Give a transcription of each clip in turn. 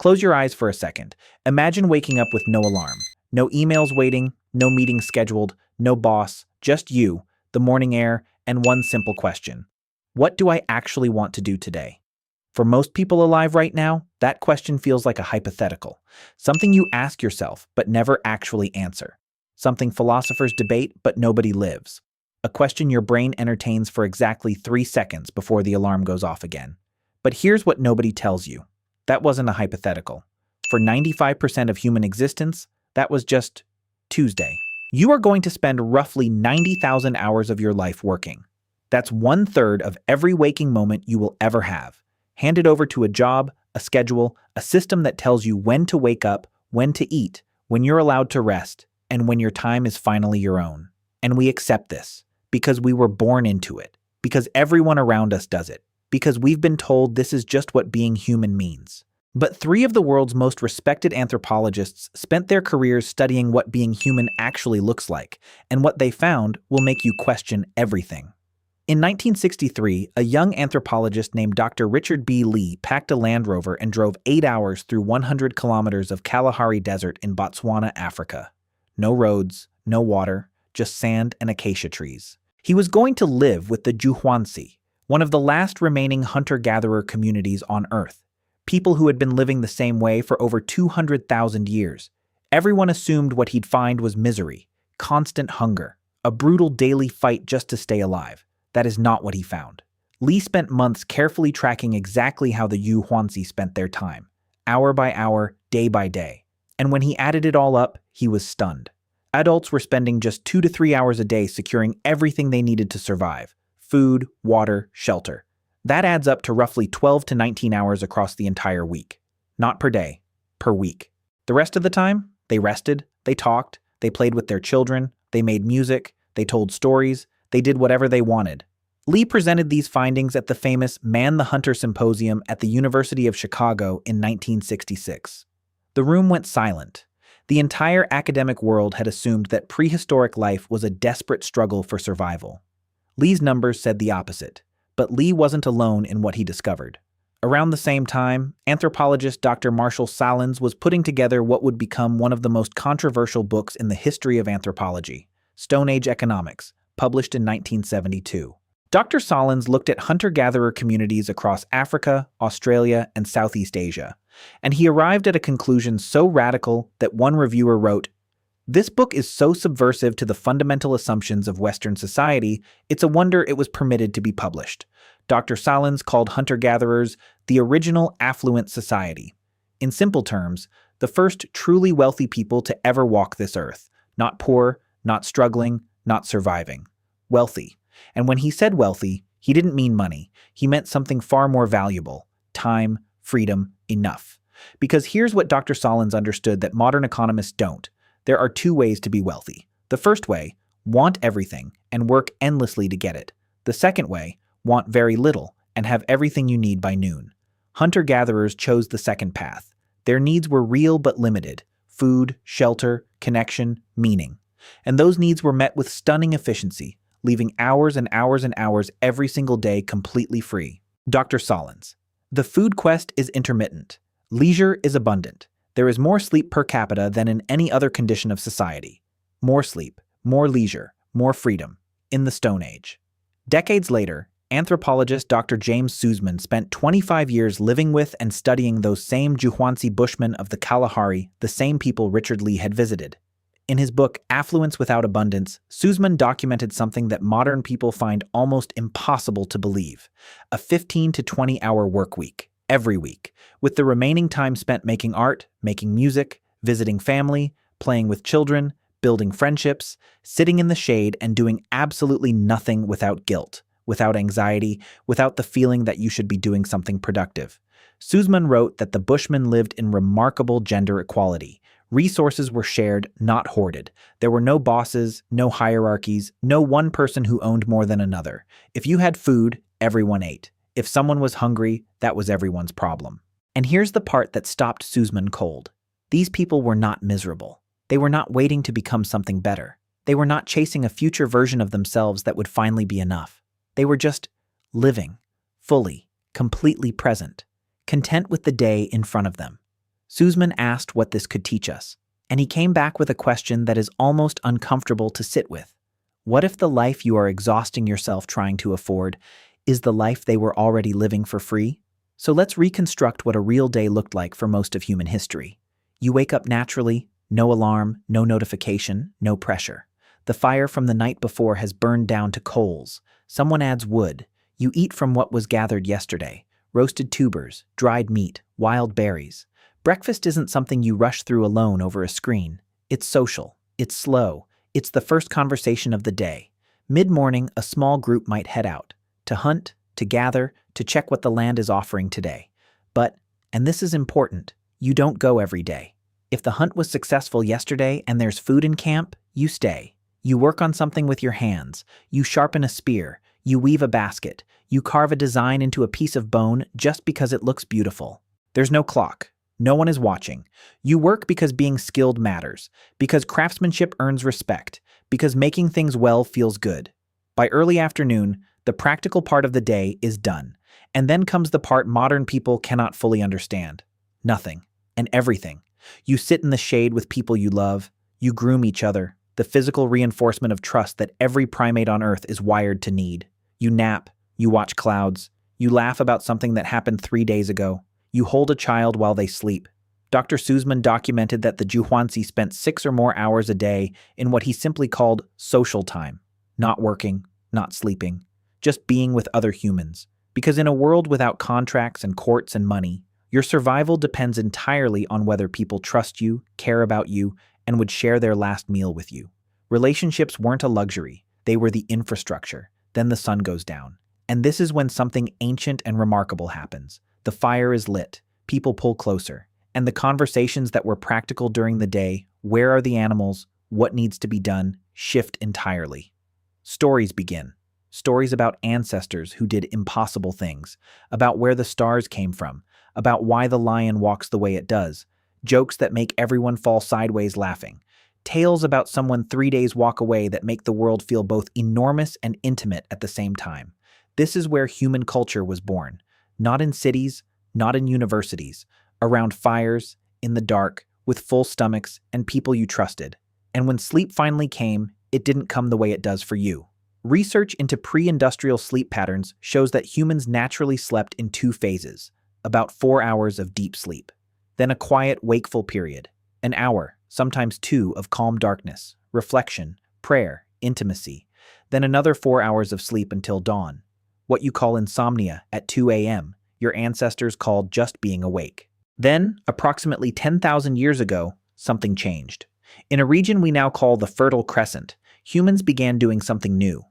Close your eyes for a second. Imagine waking up with no alarm, no emails waiting, no meetings scheduled, no boss, just you, the morning air, and one simple question. What do I actually want to do today? For most people alive right now, that question feels like a hypothetical, something you ask yourself but never actually answer, something philosophers debate but nobody lives, a question your brain entertains for exactly 3 seconds before the alarm goes off again. But here's what nobody tells you. That wasn't a hypothetical. For 95% of human existence, that was just Tuesday. You are going to spend roughly 90,000 hours of your life working. That's 1/3 of every waking moment you will ever have. Handed over to a job, a schedule, a system that tells you when to wake up, when to eat, when you're allowed to rest, and when your time is finally your own. And we accept this because we were born into it, because everyone around us does it, because we've been told this is just what being human means. But 3 of the world's most respected anthropologists spent their careers studying what being human actually looks like, and what they found will make you question everything. In 1963, a young anthropologist named Dr. Richard B. Lee packed a Land Rover and drove 8 hours through 100 kilometers of Kalahari Desert in Botswana, Africa. No roads, no water, just sand and acacia trees. He was going to live with the hoansi, one of the last remaining hunter-gatherer communities on Earth, people who had been living the same way for over 200,000 years. Everyone assumed what he'd find was misery, constant hunger, a brutal daily fight just to stay alive. That is not what he found. Lee spent months carefully tracking exactly how the hoansi spent their time, hour by hour, day by day. And when he added it all up, he was stunned. Adults were spending just 2 to 3 hours a day securing everything they needed to survive: food, water, shelter. That adds up to roughly 12 to 19 hours across the entire week. Not per day, per week. The rest of the time, they rested, they talked, they played with their children, they made music, they told stories, they did whatever they wanted. Lee presented these findings at the famous Man the Hunter Symposium at the University of Chicago in 1966. The room went silent. The entire academic world had assumed that prehistoric life was a desperate struggle for survival. Lee's numbers said the opposite, but Lee wasn't alone in what he discovered. Around the same time, anthropologist Dr. Marshall Sahlins was putting together what would become one of the most controversial books in the history of anthropology, Stone Age Economics, published in 1972. Dr. Sahlins looked at hunter-gatherer communities across Africa, Australia, and Southeast Asia, and he arrived at a conclusion so radical that one reviewer wrote, "This book is so subversive to the fundamental assumptions of Western society, it's a wonder it was permitted to be published." Dr. Sahlins called hunter-gatherers the original Affluent Society. In simple terms, the first truly wealthy people to ever walk this earth. Not poor, not struggling, not surviving. Wealthy. And when he said wealthy, he didn't mean money. He meant something far more valuable: time, freedom, enough. Because here's what Dr. Sahlins understood that modern economists don't. There are 2 ways to be wealthy. The first way, want everything and work endlessly to get it. The second way, want very little and have everything you need by noon. Hunter-gatherers chose the second path. Their needs were real but limited: food, shelter, connection, meaning. And those needs were met with stunning efficiency, leaving hours and hours and hours every single day completely free. Dr. Sahlins. The food quest is intermittent. Leisure is abundant. There is more sleep per capita than in any other condition of society. More sleep, more leisure, more freedom. In the Stone Age. Decades later, anthropologist Dr. James Suzman spent 25 years living with and studying those same Kalahari Bushmen of the Kalahari, the same people Richard Lee had visited. In his book, Affluence Without Abundance, Suzman documented something that modern people find almost impossible to believe: a 15 to 20-hour work week, every week, with the remaining time spent making art, making music, visiting family, playing with children, building friendships, sitting in the shade and doing absolutely nothing without guilt, without anxiety, without the feeling that you should be doing something productive. Suzman wrote that the Bushmen lived in remarkable gender equality. Resources were shared, not hoarded. There were no bosses, no hierarchies, no one person who owned more than another. If you had food, everyone ate. If someone was hungry, that was everyone's problem. And here's the part that stopped Suzman cold. These people were not miserable. They were not waiting to become something better. They were not chasing a future version of themselves that would finally be enough. They were just living, fully, completely present, content with the day in front of them. Suzman asked what this could teach us, and he came back with a question that is almost uncomfortable to sit with. What if the life you are exhausting yourself trying to afford is the life they were already living for free? So let's reconstruct what a real day looked like for most of human history. You wake up naturally, no alarm, no notification, no pressure. The fire from the night before has burned down to coals. Someone adds wood. You eat from what was gathered yesterday: roasted tubers, dried meat, wild berries. Breakfast isn't something you rush through alone over a screen. It's social. It's slow. It's the first conversation of the day. Mid-morning, a small group might head out to hunt, to gather, to check what the land is offering today. But, and this is important, you don't go every day. If the hunt was successful yesterday and there's food in camp, you stay. You work on something with your hands. You sharpen a spear. You weave a basket. You carve a design into a piece of bone just because it looks beautiful. There's no clock. No one is watching. You work because being skilled matters, because craftsmanship earns respect, because making things well feels good. By early afternoon, the practical part of the day is done. And then comes the part modern people cannot fully understand. Nothing and everything. You sit in the shade with people you love. You groom each other, the physical reinforcement of trust that every primate on Earth is wired to need. You nap. You watch clouds. You laugh about something that happened 3 days ago. You hold a child while they sleep. Dr. Suzman documented that the hoansi spent 6 or more hours a day in what he simply called social time. Not working, not sleeping, just being with other humans. Because in a world without contracts and courts and money, your survival depends entirely on whether people trust you, care about you, and would share their last meal with you. Relationships weren't a luxury, they were the infrastructure. Then the sun goes down. And this is when something ancient and remarkable happens. The fire is lit, people pull closer, and the conversations that were practical during the day, where are the animals, what needs to be done, shift entirely. Stories begin. Stories about ancestors who did impossible things, about where the stars came from, about why the lion walks the way it does, jokes that make everyone fall sideways laughing, tales about someone 3 days walk away that make the world feel both enormous and intimate at the same time. This is where human culture was born. Not in cities, not in universities, around fires, in the dark, with full stomachs and people you trusted. And when sleep finally came, it didn't come the way it does for you. Research into pre-industrial sleep patterns shows that humans naturally slept in 2 phases, about 4 hours of deep sleep. Then a quiet, wakeful period, an hour, sometimes 2, of calm darkness, reflection, prayer, intimacy. Then another 4 hours of sleep until dawn. What you call insomnia at 2 a.m., your ancestors called just being awake. Then, approximately 10,000 years ago, something changed. In a region we now call the Fertile Crescent, humans began doing something new.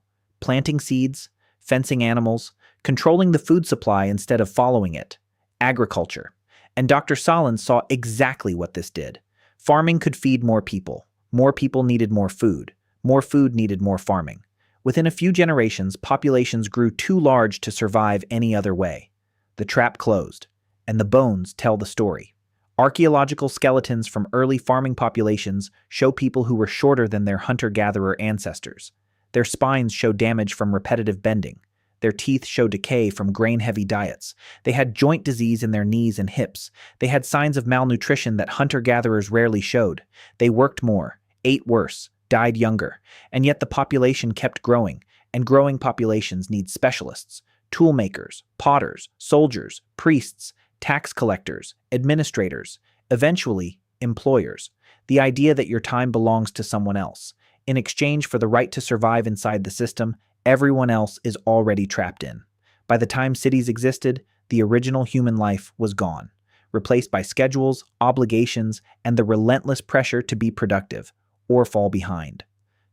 Planting seeds, fencing animals, controlling the food supply instead of following it. Agriculture. And Dr. Sahlins saw exactly what this did. Farming could feed more people. More people needed more food. More food needed more farming. Within a few generations, populations grew too large to survive any other way. The trap closed, and the bones tell the story. Archaeological skeletons from early farming populations show people who were shorter than their hunter-gatherer ancestors. Their spines show damage from repetitive bending. Their teeth show decay from grain-heavy diets. They had joint disease in their knees and hips. They had signs of malnutrition that hunter-gatherers rarely showed. They worked more, ate worse, died younger, and yet the population kept growing, and growing populations need specialists, toolmakers, potters, soldiers, priests, tax collectors, administrators, eventually, employers. The idea that your time belongs to someone else. In exchange for the right to survive inside the system, everyone else is already trapped in. By the time cities existed, the original human life was gone, replaced by schedules, obligations, and the relentless pressure to be productive or fall behind.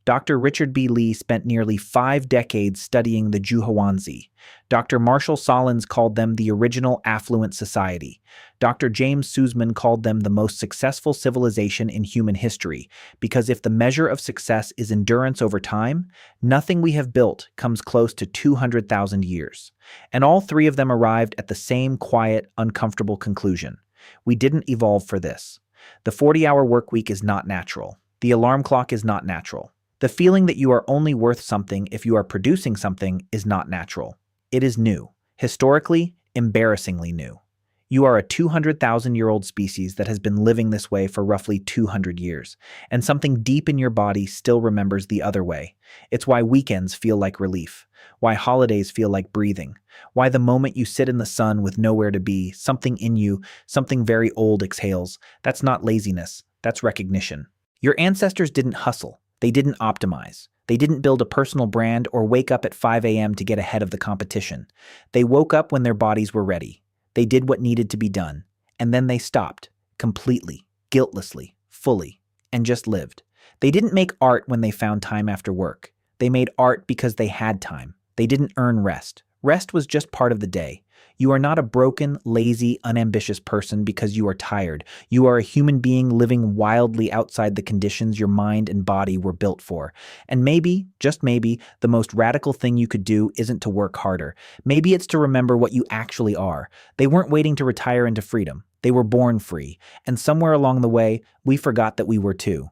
Dr. Richard B. Lee spent nearly 5 decades studying the hoansi. Dr. Marshall Sahlins called them the original Affluent Society. Dr. James Suzman called them the most successful civilization in human history, because if the measure of success is endurance over time, nothing we have built comes close to 200,000 years. And all 3 of them arrived at the same quiet, uncomfortable conclusion. We didn't evolve for this. The 40-hour work week is not natural. The alarm clock is not natural. The feeling that you are only worth something if you are producing something is not natural. It is new. Historically, embarrassingly new. You are a 200,000-year-old species that has been living this way for roughly 200 years, and something deep in your body still remembers the other way. It's why weekends feel like relief, why holidays feel like breathing, why the moment you sit in the sun with nowhere to be, something in you, something very old exhales. That's not laziness, that's recognition. Your ancestors didn't hustle, they didn't optimize. They didn't build a personal brand or wake up at 5 a.m. to get ahead of the competition. They woke up when their bodies were ready. They did what needed to be done, and then they stopped, completely, guiltlessly, fully, and just lived. They didn't make art when they found time after work. They made art because they had time. They didn't earn rest. Rest was just part of the day. You are not a broken, lazy, unambitious person because you are tired. You are a human being living wildly outside the conditions your mind and body were built for. And maybe, just maybe, the most radical thing you could do isn't to work harder. Maybe it's to remember what you actually are. They weren't waiting to retire into freedom. They were born free. And somewhere along the way, we forgot that we were too.